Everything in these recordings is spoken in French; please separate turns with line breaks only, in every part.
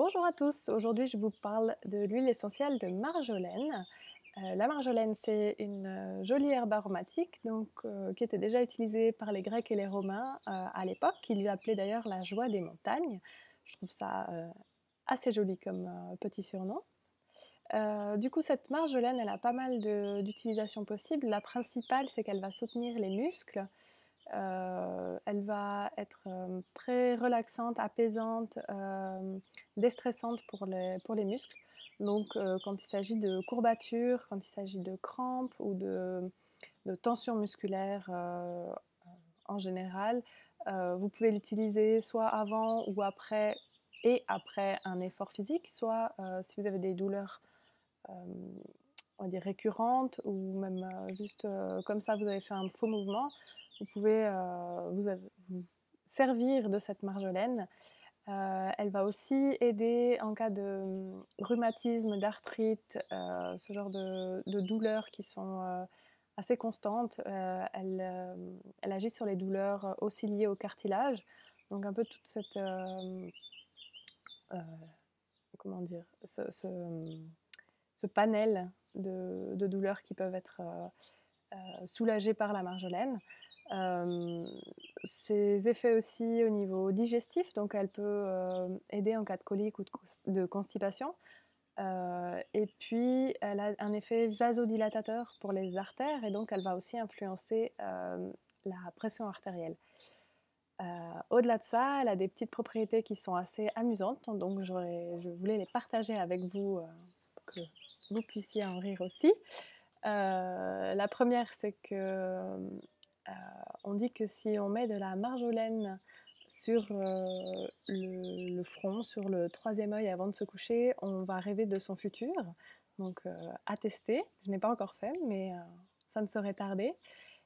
Bonjour à tous, aujourd'hui je vous parle de l'huile essentielle de marjolaine. La marjolaine, c'est une jolie herbe aromatique qui était déjà utilisée par les Grecs et les Romains à l'époque, qui lui appelaient d'ailleurs la joie des montagnes. Je trouve ça assez joli comme petit surnom. Du coup, cette marjolaine, elle a pas mal d'utilisations possibles. La principale, c'est qu'elle va soutenir les muscles. Elle va être très relaxante, apaisante, déstressante pour les muscles. Donc quand il s'agit de courbatures, quand il s'agit de crampes ou de tensions musculaires en général, vous pouvez l'utiliser soit avant ou après et après un effort physique, soit si vous avez des douleurs euh, on va dire récurrentes ou même juste comme ça vous avez fait un faux mouvement, vous pouvez vous servir de cette marjolaine. Elle va aussi aider en cas de rhumatisme, d'arthrite, ce genre de douleurs qui sont assez constantes. Elle agit sur les douleurs aussi liées au cartilage. Donc un peu toute cette... comment dire ce panel de douleurs qui peuvent être soulagées par la marjolaine. Ses effets aussi au niveau digestif, donc elle peut aider en cas de colique ou de constipation. Et puis elle a un effet vasodilatateur pour les artères et donc elle va aussi influencer la pression artérielle. Au-delà de ça, elle a des petites propriétés qui sont assez amusantes, donc je voulais les partager avec vous pour que vous puissiez en rire aussi. La première, c'est que on dit que si on met de la marjolaine sur le front, sur le troisième œil avant de se coucher, on va rêver de son futur. Donc à tester, je n'ai pas encore fait, mais ça ne saurait tarder.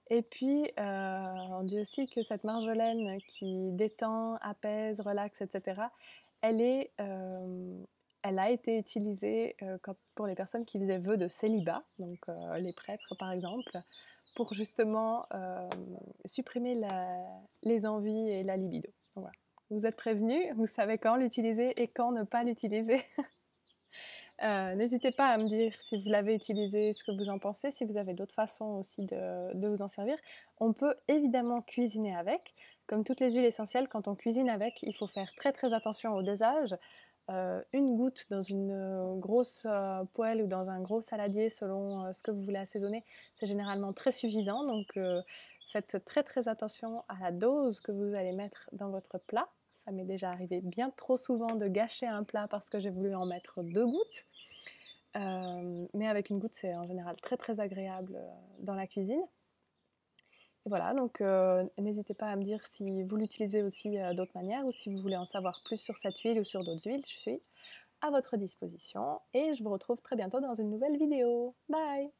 Et puis, on dit aussi que cette marjolaine qui détend, apaise, relaxe, etc., elle, est, elle a été utilisée pour les personnes qui faisaient vœu de célibat, donc les prêtres par exemple, pour justement supprimer les envies et la libido. Donc, voilà. Vous êtes prévenus, vous savez quand l'utiliser et quand ne pas l'utiliser. N'hésitez pas à me dire si vous l'avez utilisé, ce que vous en pensez, si vous avez d'autres façons aussi de vous en servir. On peut évidemment cuisiner avec. Comme toutes les huiles essentielles, quand on cuisine avec, il faut faire très très attention au dosage. Une goutte dans une grosse poêle ou dans un gros saladier selon ce que vous voulez assaisonner, c'est généralement très suffisant. Donc faites très très attention à la dose que vous allez mettre dans votre plat. Ça m'est déjà arrivé bien trop souvent de gâcher un plat parce que j'ai voulu en mettre 2 gouttes. Mais avec une goutte, c'est en général très très agréable dans la cuisine. Et voilà, donc n'hésitez pas à me dire si vous l'utilisez aussi d'autres manières ou si vous voulez en savoir plus sur cette huile ou sur d'autres huiles. Je suis à votre disposition et je vous retrouve très bientôt dans une nouvelle vidéo. Bye!